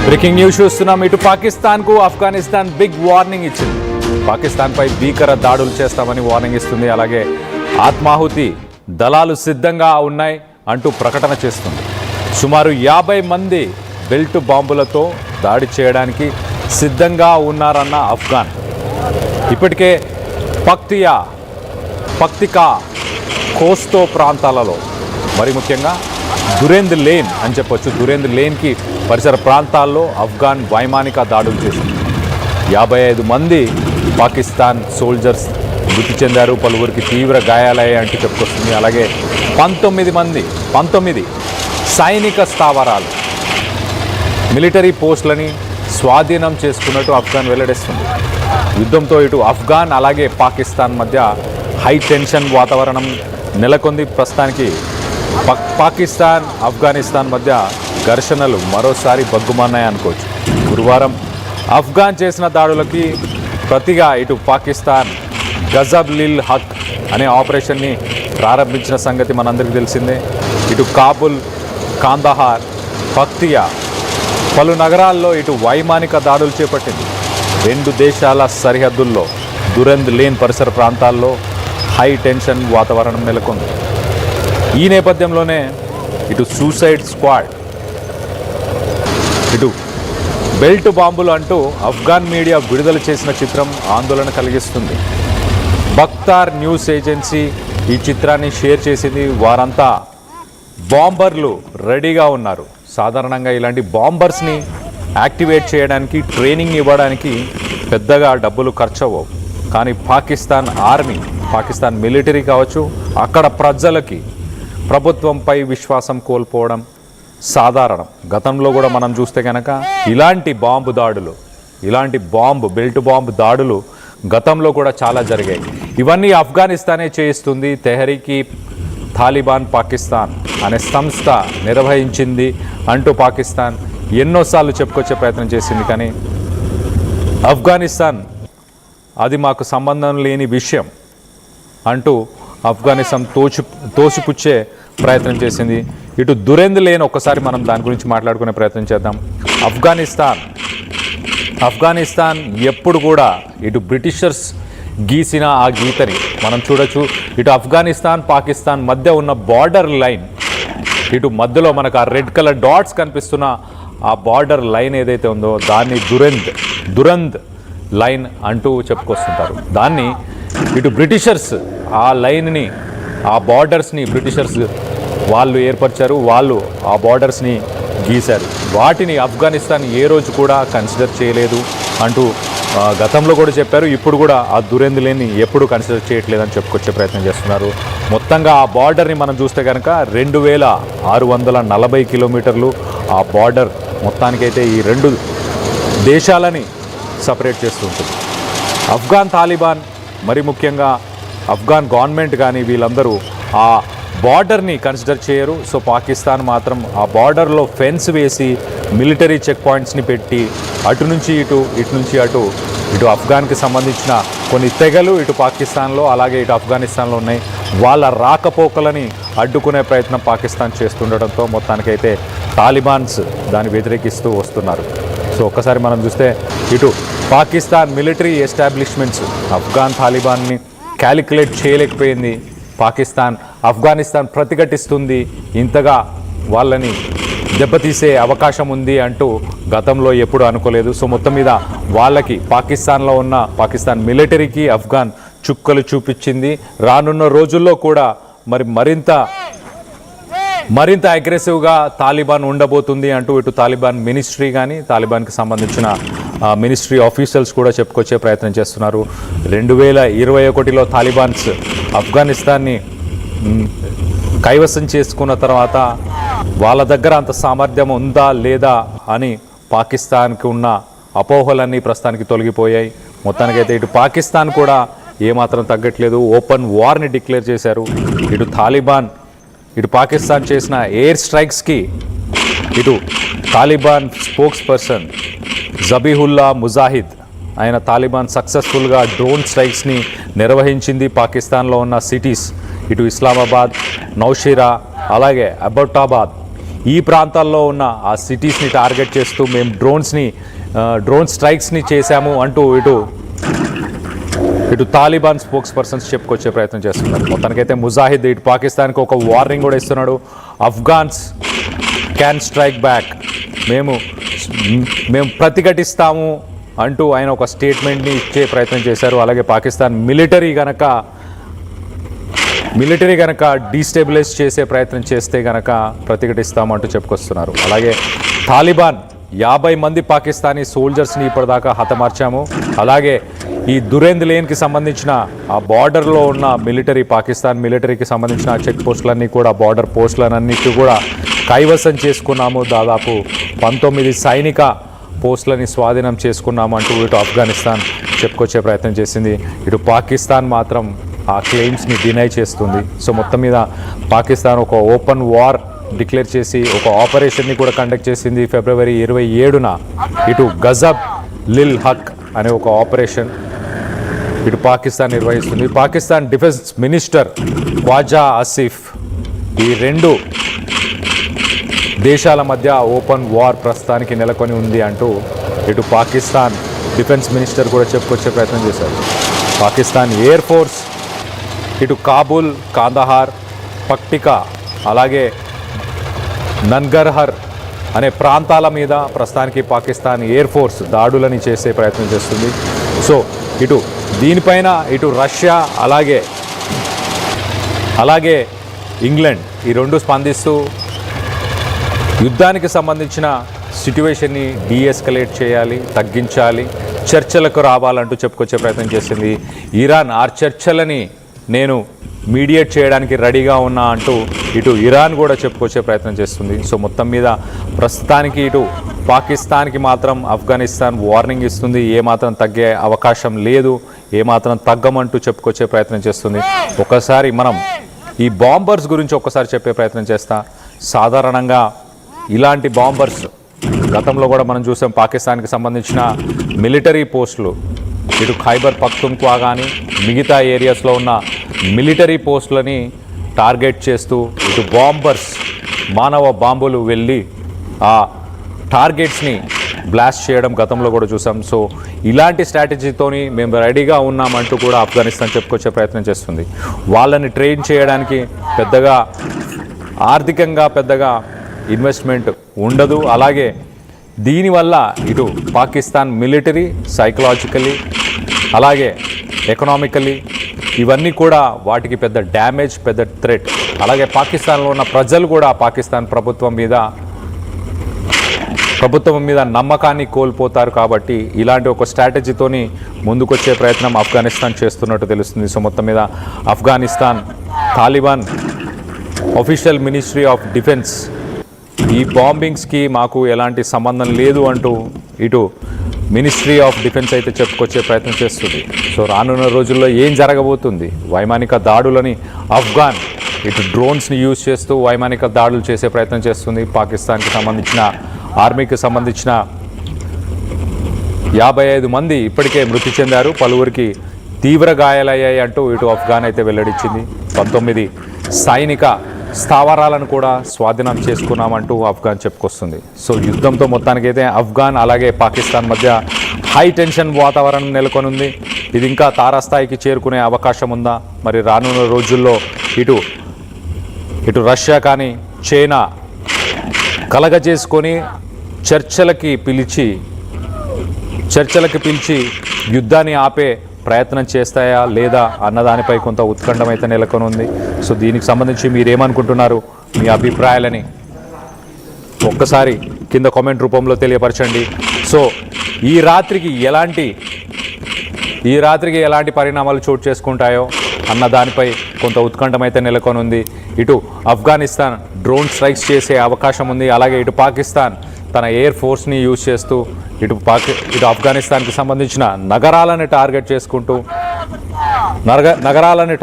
Breaking news చూస్తున్నాం. ఇటు పాకిస్తాన్కు ఆఫ్ఘనిస్తాన్ బిగ్ వార్నింగ్ ఇచ్చింది. పాకిస్తాన్పై భీకర దాడులు చేస్తామని వార్నింగ్ ఇస్తుంది. అలాగే ఆత్మాహుతి దళాలు సిద్ధంగా ఉన్నాయి అంటూ ప్రకటన చేస్తుంది. సుమారు 50 మంది బెల్ట్ బాంబులతో దాడి చేయడానికి సిద్ధంగా ఉన్నారన్న ఆఫ్ఘాన్. ఇప్పటికే పక్తికా కోస్తో ప్రాంతాలలో మరి ముఖ్యంగా దురేంద్ లేన్ అని చెప్పొచ్చు, దురేంద్ లేన్కి పరిసర ప్రాంతాల్లో ఆఫ్ఘాన్ వైమానిక దాడులు చేసింది. 55 మంది పాకిస్తాన్ సోల్జర్స్ మృతి చెందారు, పలువురికి తీవ్ర గాయాలయ్యాయి అంటూ చెప్పుకొస్తుంది. అలాగే 19 సైనిక స్థావరాలు మిలిటరీ పోస్టులని స్వాధీనం చేసుకున్నట్టు ఆఫ్ఘాన్ వెల్లడిస్తుంది. యుద్ధంతో ఇటు ఆఫ్ఘాన్ అలాగే పాకిస్తాన్ మధ్య హై టెన్షన్ వాతావరణం నెలకొంది. ప్రస్తుతానికి పాకిస్తాన్ ఆఫ్ఘనిస్తాన్ మధ్య ఘర్షణలు మరోసారి బగ్గుమన్నాయి అనుకోవచ్చు. గురువారం ఆఫ్ఘాన్ చేసిన దాడులకి ప్రతిగా ఇటు పాకిస్తాన్ గజబ్ లిల్ హక్ అనే ఆపరేషన్ని ప్రారంభించిన సంగతి మనందరికీ తెలిసిందే. ఇటు కాబుల్, కాందహార్, పక్తియా పలు నగరాల్లో ఇటు వైమానిక దాడులు చేపట్టింది. 2 దేశాల సరిహద్దుల్లో దురేంద్ లేన్ పరిసర ప్రాంతాల్లో హై టెన్షన్ వాతావరణం నెలకొంది. ఈ నేపథ్యంలోనే ఇటు సూసైడ్ స్క్వాడ్, ఇటు బెల్ట్ బాంబులు అంటూ ఆఫ్ఘాన్ మీడియా విడుదల చేసిన చిత్రం ఆందోళన కలిగిస్తుంది. బక్తార్ న్యూస్ ఏజెన్సీ ఈ చిత్రాన్ని షేర్ చేసింది. వారంతా బాంబర్లు రెడీగా ఉన్నారు. సాధారణంగా ఇలాంటి బాంబర్స్ని యాక్టివేట్ చేయడానికి, ట్రైనింగ్ ఇవ్వడానికి పెద్దగా డబ్బులు ఖర్చు అవ్వవు. కానీ పాకిస్తాన్ ఆర్మీ, పాకిస్తాన్ మిలిటరీ కావచ్చు, అక్కడ ప్రజలకి ప్రభుత్వంపై విశ్వాసం కోల్పోవడం సాధారణం. గతంలో కూడా మనం చూస్తే కనుక ఇలాంటి బెల్ట్ బాంబు దాడులు గతంలో కూడా చాలా జరిగాయి. ఇవన్నీ ఆఫ్ఘనిస్తానే చేయిస్తుంది. తెహరీకి తాలిబాన్ పాకిస్తాన్ అనే సంస్థ నిర్వహించింది అంటూ పాకిస్తాన్ ఎన్నోసార్లు చెప్పుకొచ్చే ప్రయత్నం చేసింది. కానీ ఆఫ్ఘనిస్తాన్ అది మాకు సంబంధం లేని విషయం అంటూ ఆఫ్ఘనిస్తాన్ తోసిపుచ్చే ప్రయత్నం చేసింది. ఇటు దురేంద్ లేన్ ఒక్కసారి మనం దాని గురించి మాట్లాడుకునే ప్రయత్నం చేద్దాం. ఆఫ్ఘనిస్తాన్ ఎప్పుడు కూడా ఇటు బ్రిటిషర్స్ గీసిన ఆ గీతని మనం చూడొచ్చు. ఇటు ఆఫ్ఘనిస్తాన్ పాకిస్తాన్ మధ్య ఉన్న బార్డర్ లైన్, ఇటు మధ్యలో మనకు ఆ రెడ్ కలర్ డాట్స్ కనిపిస్తున్న ఆ బార్డర్ లైన్ ఏదైతే ఉందో దాన్ని దురంద్ లైన్ అంటూ చెప్పుకొస్తుంటారు. దాన్ని ఇటు బ్రిటిషర్స్ ఆ లైన్ని, ఆ బార్డర్స్ని బ్రిటిషర్స్ వాళ్ళు ఏర్పరిచారు, వాళ్ళు ఆ బార్డర్స్ని గీశారు. వాటిని ఆఫ్ఘనిస్తాన్ ఏ రోజు కూడా కన్సిడర్ చేయలేదు అంటూ గతంలో కూడా చెప్పారు. ఇప్పుడు కూడా ఆ దురేంద్ లేన్ని ఎప్పుడు కన్సిడర్ చేయట్లేదని చెప్పుకొచ్చే ప్రయత్నం చేస్తున్నారు. మొత్తంగా ఆ బార్డర్ని మనం చూస్తే కనుక 2640 కిలోమీటర్లు ఆ బార్డర్ మొత్తానికైతే ఈ 2 దేశాలని సపరేట్ చేస్తూ ఉంటుంది. ఆఫ్ఘాన్ తాలిబాన్ మరి ముఖ్యంగా ఆఫ్ఘాన్ గవర్నమెంట్ కానీ వీళ్ళందరూ ఆ బార్డర్ని కన్సిడర్ చేయరు. సో పాకిస్తాన్ మాత్రం ఆ బార్డర్లో ఫెన్స్ వేసి మిలిటరీ చెక్ పాయింట్స్ని పెట్టి అటు నుంచి ఇటు నుంచి అటు ఆఫ్ఘాన్కి సంబంధించిన కొన్ని తెగలు ఇటు పాకిస్తాన్లో అలాగే ఇటు ఆఫ్ఘనిస్తాన్లో ఉన్నాయి. వాళ్ళ రాకపోకలని అడ్డుకునే ప్రయత్నం పాకిస్తాన్ చేస్తుండటంతో మొత్తానికైతే తాలిబాన్స్ దాన్ని వ్యతిరేకిస్తూ వస్తున్నారు. సో ఒక్కసారి మనం చూస్తే ఇటు పాకిస్తాన్ మిలిటరీ ఎస్టాబ్లిష్మెంట్స్ ఆఫ్ఘాన్ తాలిబాన్ని క్యాలిక్యులేట్ చేయలేకపోయింది. ఆఫ్ఘనిస్తాన్ ప్రతిఘటిస్తుంది, ఇంతగా వాళ్ళని దెబ్బతీసే అవకాశం ఉంది అంటూ గతంలో ఎప్పుడు అనుకోలేదు. సో మొత్తం మీద వాళ్ళకి పాకిస్తాన్లో ఉన్న పాకిస్తాన్ మిలిటరీకి ఆఫ్ఘాన్ చుక్కలు చూపించింది. రానున్న రోజుల్లో కూడా మరింత అగ్రెసివ్గా తాలిబాన్ ఉండబోతుంది అంటూ ఇటు తాలిబాన్ మినిస్ట్రీ కానీ తాలిబాన్కి సంబంధించిన మినిస్ట్రీ ఆఫీషియల్స్ కూడా చెప్పుకొచ్చే ప్రయత్నం చేస్తున్నారు. 2021లో తాలిబాన్స్ ఆఫ్ఘనిస్తాన్ని కైవసం చేసుకున్న తర్వాత వాళ్ళ దగ్గర అంత సామర్థ్యం ఉందా లేదా అని పాకిస్తాన్కి ఉన్న అపోహలన్నీ ప్రస్తుతానికి తొలగిపోయాయి. మొత్తానికైతే ఇటు పాకిస్తాన్ కూడా ఏమాత్రం తగ్గట్లేదు, ఓపెన్ వార్ని డిక్లేర్ చేశారు. ఇటు పాకిస్తాన్ చేసిన ఎయిర్ స్ట్రైక్స్కి ఇటు Taliban spokes person Zabihullah Mujahid ఆయన తాలిబాన్ సక్సెస్ఫుల్గా డ్రోన్ స్ట్రైక్స్ని నిర్వహించింది. పాకిస్తాన్లో ఉన్న సిటీస్ ఇటు ఇస్లామాబాద్, నౌషీరా అలాగే అబోటాబాద్ ఈ ప్రాంతాల్లో ఉన్న ఆ సిటీస్ని టార్గెట్ చేస్తూ మేము డ్రోన్ స్ట్రైక్స్ని చేశాము అంటూ ఇటు తాలిబాన్ స్పోక్స్ పర్సన్స్ చెప్పుకొచ్చే ప్రయత్నం చేస్తున్నారు. మొత్తానికైతే ముజాహిద్ ఇటు పాకిస్తాన్కి ఒక వార్నింగ్ కూడా ఇస్తున్నాడు. అఫ్ఘాన్స్ క్యాన్ స్ట్రైక్ బ్యాక్, మేము ప్రతిఘటిస్తాము అంటూ ఆయన ఒక స్టేట్మెంట్ని ఇచ్చే ప్రయత్నం చేశారు. అలాగే పాకిస్తాన్ మిలిటరీ గనక డీస్టెబిలైజ్ చేసే ప్రయత్నం చేస్తే గనక ప్రతిఘటిస్తామంటూ చెప్పుకొస్తున్నారు. అలాగే తాలిబాన్ 50 మంది పాకిస్తానీ సోల్జర్స్ని ఇప్పటిదాకా హతమార్చాము. అలాగే ఈ దురేంద్ లేన్కి సంబంధించిన ఆ బార్డర్లో ఉన్న పాకిస్తాన్ మిలిటరీకి సంబంధించిన చెక్ పోస్టులన్నీ కూడా, బార్డర్ పోస్టులన్నిటి కూడా కైవసం చేసుకున్నాము. దాదాపు 19 సైనిక పోస్టులని స్వాధీనం చేసుకున్నాము అంటూ ఇటు ఆఫ్ఘనిస్తాన్ చెప్పుకొచ్చే ప్రయత్నం చేసింది. ఇటు పాకిస్తాన్ మాత్రం ఆ క్లెయిమ్స్ని డినై చేస్తుంది. సో మొత్తం మీద పాకిస్తాన్ ఒక ఓపెన్ వార్ డిక్లేర్ చేసి ఒక ఆపరేషన్ని కూడా కండక్ట్ చేసింది. ఫిబ్రవరి 27న ఇటు గజబ్ లిల్ హక్ అనే ఒక ఆపరేషన్ ఇటు పాకిస్తాన్ నిర్వహిస్తుంది. పాకిస్తాన్ డిఫెన్స్ మినిస్టర్ ఖ్వాజా ఆసిఫ్ ఈ రెండు దేశాల మధ్య ఓపెన్ వార్ ప్రస్తుతానికి నెలకొని ఉంది అంటూ ఇటు పాకిస్తాన్ డిఫెన్స్ మినిస్టర్ కూడా చెప్పుకొచ్చే ప్రయత్నం చేశారు. పాకిస్తాన్ ఎయిర్ ఫోర్స్ ఇటు కాబూల్, కాందహార్, పక్టికా అలాగే నన్గర్హర్ అనే ప్రాంతాల మీద ప్రస్తుతానికి పాకిస్తాన్ ఎయిర్ ఫోర్స్ దాడులని చేసే ప్రయత్నం చేస్తుంది. సో ఇటు దీనిపైన ఇటు రష్యా అలాగే ఇంగ్లాండ్ ఈ రెండు స్పందిస్తూ యుద్ధానికి సంబంధించిన సిట్యువేషన్ని డీఎస్కలేట్ చేయాలి, తగ్గించాలి, చర్చలకు రావాలంటూ చెప్పుకొచ్చే ప్రయత్నం చేసింది. ఇరాన్ ఆ చర్చలని నేను మీడియేట్ చేయడానికి రెడీగా ఉన్నా అంటూ ఇటు ఇరాన్ కూడా చెప్పుకొచ్చే ప్రయత్నం చేస్తుంది. సో మొత్తం మీద ప్రస్తుతానికి ఇటు పాకిస్తాన్కి మాత్రం ఆఫ్ఘనిస్తాన్ వార్నింగ్ ఇస్తుంది, ఏమాత్రం తగ్గే అవకాశం లేదు, ఏమాత్రం తగ్గమంటూ చెప్పుకొచ్చే ప్రయత్నం చేస్తుంది. ఒకసారి మనం ఈ బాంబర్స్ గురించి ఒక్కసారి చెప్పే ప్రయత్నం చేస్తా. సాధారణంగా ఇలాంటి బాంబర్స్ గతంలో కూడా మనం చూసాం. పాకిస్తాన్కి సంబంధించిన మిలిటరీ పోస్టులు ఇటు ఖైబర్ పఖ్తుంఖ్వా కానీ మిగతా ఏరియాస్లో ఉన్న మిలిటరీ పోస్టులని టార్గెట్ చేస్తూ ఇటు బాంబర్స్ మానవ బాంబులు వెళ్ళి ఆ టార్గెట్స్ని బ్లాస్ట్ చేయడం గతంలో కూడా చూసాం. సో ఇలాంటి స్ట్రాటజీతోని మేము రెడీగా ఉన్నామంటూ కూడా ఆఫ్ఘనిస్తాన్ చెప్పుకొచ్చే ప్రయత్నం చేస్తుంది. వాళ్ళని ట్రైన్ చేయడానికి పెద్దగా ఆర్థికంగా పెద్దగా ఇన్వెస్ట్మెంట్ ఉండదు. అలాగే దీనివల్ల ఇటు పాకిస్తాన్ మిలిటరీ సైకలాజికలీ అలాగే ఎకనామికలీ ఇవన్నీ కూడా వాటికి పెద్ద డ్యామేజ్, పెద్ద థ్రెట్. అలాగే పాకిస్తాన్లో ఉన్న ప్రజలు కూడా పాకిస్తాన్ ప్రభుత్వం మీద నమ్మకాన్ని కోల్పోతారు. కాబట్టి ఇలాంటి ఒక స్ట్రాటజీతోని ముందుకొచ్చే ప్రయత్నం ఆఫ్ఘనిస్తాన్ చేస్తున్నట్టు తెలుస్తుంది. సో మొత్తం మీద Afghanistan Taliban official ministry of defence ఈ బాంబింగ్స్కి మాకు ఎలాంటి సంబంధం లేదు అంటూ ఇటు మినిస్ట్రీ ఆఫ్ డిఫెన్స్ అయితే చెప్పుకొచ్చే ప్రయత్నం చేస్తుంది. సో రానున్న రోజుల్లో ఏం జరగబోతుంది? వైమానిక దాడులని ఆఫ్ఘాన్ ఇటు డ్రోన్స్ని యూజ్ చేస్తూ వైమానిక దాడులు చేసే ప్రయత్నం చేస్తుంది. పాకిస్తాన్కి సంబంధించిన ఆర్మీకి సంబంధించిన 55 మంది ఇప్పటికే మృతి చెందారు, పలువురికి తీవ్ర గాయాలయ్యాయి అంటూ ఇటు ఆఫ్ఘాన్ అయితే వెల్లడించింది. 19 సైనిక స్థావరాలను కూడా స్వాధీనం చేసుకున్నామంటూ ఆఫ్ఘాన్ చెప్పుకొస్తుంది. సో యుద్ధంతో మొత్తానికైతే ఆఫ్ఘాన్ అలాగే పాకిస్తాన్ మధ్య హై టెన్షన్ వాతావరణం నెలకొని ఉంది. ఇది ఇంకా తారాస్థాయికి చేరుకునే అవకాశం ఉందా? మరి రానున్న రోజుల్లో ఇటు రష్యా కానీ చైనా కలగజేసుకొని చర్చలకి పిలిచి యుద్ధాన్ని ఆపే ప్రయత్నం చేస్తాయా లేదా అన్నదానిపై కొంత ఉత్కంఠం అయితే నెలకొని ఉంది. సో దీనికి సంబంధించి మీరేమనుకుంటున్నారు? మీ అభిప్రాయాలని ఒక్కసారి కింద కామెంట్ రూపంలో తెలియపరచండి. సో ఈ రాత్రికి ఎలాంటి పరిణామాలు చోటు చేసుకుంటాయో అన్న దానిపై కొంత ఉత్కంఠం అయితే నెలకొని ఉంది. ఇటు ఆఫ్ఘనిస్తాన్ డ్రోన్ స్ట్రైక్స్ చేసే అవకాశం ఉంది. అలాగే ఇటు పాకిస్తాన్ తన ఎయిర్ ఫోర్స్ని యూజ్ చేస్తూ ఇటు ఆఫ్ఘనిస్తాన్కి సంబంధించిన నగరాలను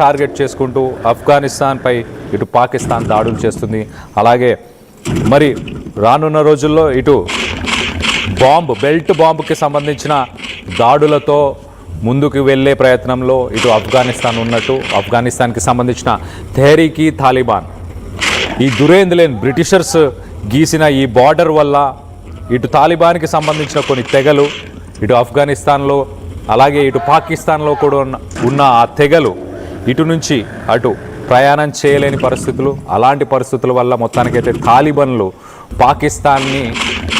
టార్గెట్ చేసుకుంటూ ఆఫ్ఘనిస్తాన్పై ఇటు పాకిస్తాన్ దాడులు చేస్తుంది. అలాగే మరి రానున్న రోజుల్లో ఇటు బెల్ట్ బాంబుకి సంబంధించిన దాడులతో ముందుకు వెళ్ళే ప్రయత్నంలో ఇటు ఆఫ్ఘనిస్తాన్ ఉన్నట్టు ఆఫ్ఘనిస్తాన్కి సంబంధించిన తెహ్రీక్-ఈ-తాలిబాన్ ఈ దురేంద్ లేన్ బ్రిటిషర్స్ గీసిన ఈ బార్డర్ వల్ల ఇటు తాలిబాన్కి సంబంధించిన కొన్ని తెగలు, ఇటు ఆఫ్ఘనిస్తాన్లో అలాగే ఇటు పాకిస్తాన్లో కూడా ఉన్న ఆ తెగలు ఇటు నుంచి అటు ప్రయాణం చేయలేని పరిస్థితులు. అలాంటి పరిస్థితుల వల్ల మొత్తానికైతే తాలిబాన్లు పాకిస్తాన్ని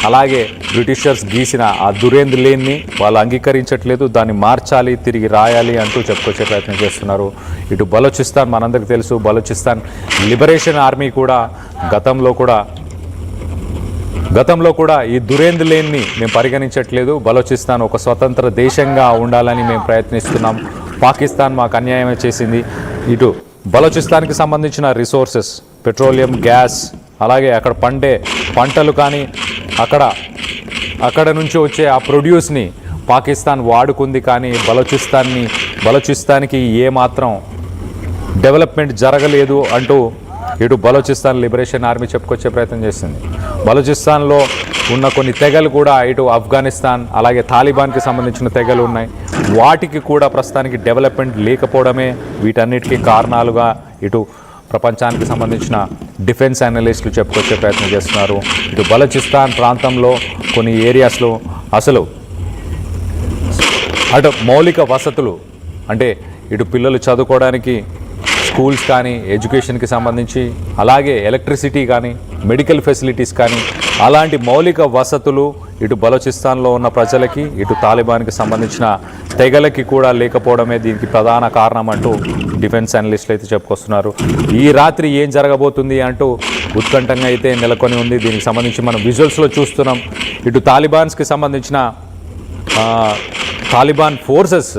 అలాగే బ్రిటిషర్స్ గీసిన ఆ దురేంద్ లేన్ని వాళ్ళు అంగీకరించట్లేదు, దాన్ని మార్చాలి, తిరిగి రాయాలి అంటూ చెప్పుకొచ్చే ప్రయత్నం చేస్తున్నారు. ఇటు బలోచిస్తాన్ మనందరికీ తెలుసు, బలోచిస్తాన్ లిబరేషన్ ఆర్మీ కూడా గతంలో కూడా ఈ దురేంద్ లేన్ని మేము పరిగణించట్లేదు, బలోచిస్తాన్ ఒక స్వతంత్ర దేశంగా ఉండాలని మేము ప్రయత్నిస్తున్నాం, పాకిస్తాన్ మాకు అన్యాయమే చేసింది. ఇటు బలోచిస్తాన్కి సంబంధించిన రిసోర్సెస్, పెట్రోలియం, గ్యాస్, అలాగే అక్కడ పండే పంటలు కానీ అక్కడ నుంచి వచ్చే ఆ ప్రొడ్యూస్ని పాకిస్తాన్ వాడుకుంది. కానీ బలోచిస్తాన్కి ఏమాత్రం డెవలప్మెంట్ జరగలేదు అంటూ ఇటు బలోచిస్తాన్ లిబరేషన్ ఆర్మీ చెప్పుకొచ్చే ప్రయత్నం చేసింది. బలోచిస్తాన్లో ఉన్న కొన్ని తెగలు కూడా ఇటు ఆఫ్ఘనిస్తాన్ అలాగే తాలిబాన్కి సంబంధించిన తెగలు ఉన్నాయి. వాటికి కూడా ప్రస్తుతానికి డెవలప్మెంట్ లేకపోవడమే వీటన్నిటికీ కారణాలుగా ఇటు ప్రపంచానికి సంబంధించిన డిఫెన్స్ అనలిస్టులు చెప్పుకొచ్చే ప్రయత్నం చేస్తున్నారు. ఇటు బలోచిస్తాన్ ప్రాంతంలో కొన్ని ఏరియాస్లో అసలు అటు మౌలిక వసతులు అంటే ఇటు పిల్లలు చదువుకోవడానికి స్కూల్స్ కానీ, ఎడ్యుకేషన్కి సంబంధించి అలాగే ఎలక్ట్రిసిటీ కానీ, మెడికల్ ఫెసిలిటీస్ కానీ అలాంటి మౌలిక వసతులు ఇటు బలోచిస్తాన్లో ఉన్న ప్రజలకి, ఇటు తాలిబాన్కి సంబంధించిన తెగలకి కూడా లేకపోవడమే దీనికి ప్రధాన కారణం అంటూ డిఫెన్స్ అనలిస్టులు అయితే చెప్పుకొస్తున్నారు. ఈ రాత్రి ఏం జరగబోతుంది అంటూ ఉత్కంఠంగా అయితే నెలకొని ఉంది. దీనికి సంబంధించి మనం విజువల్స్లో చూస్తున్నాం. ఇటు తాలిబాన్స్కి సంబంధించిన తాలిబాన్ ఫోర్సెస్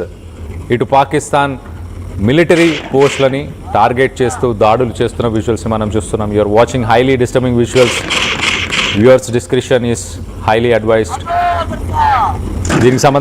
ఇటు పాకిస్తాన్ మిలిటరీ పోస్టులని టార్గెట్ చేస్తూ దాడులు చేస్తున్న విజువల్స్ మనం చూస్తున్నాం. You're watching highly disturbing visuals. Viewers discretion is highly advised. దీనికి సంబంధించి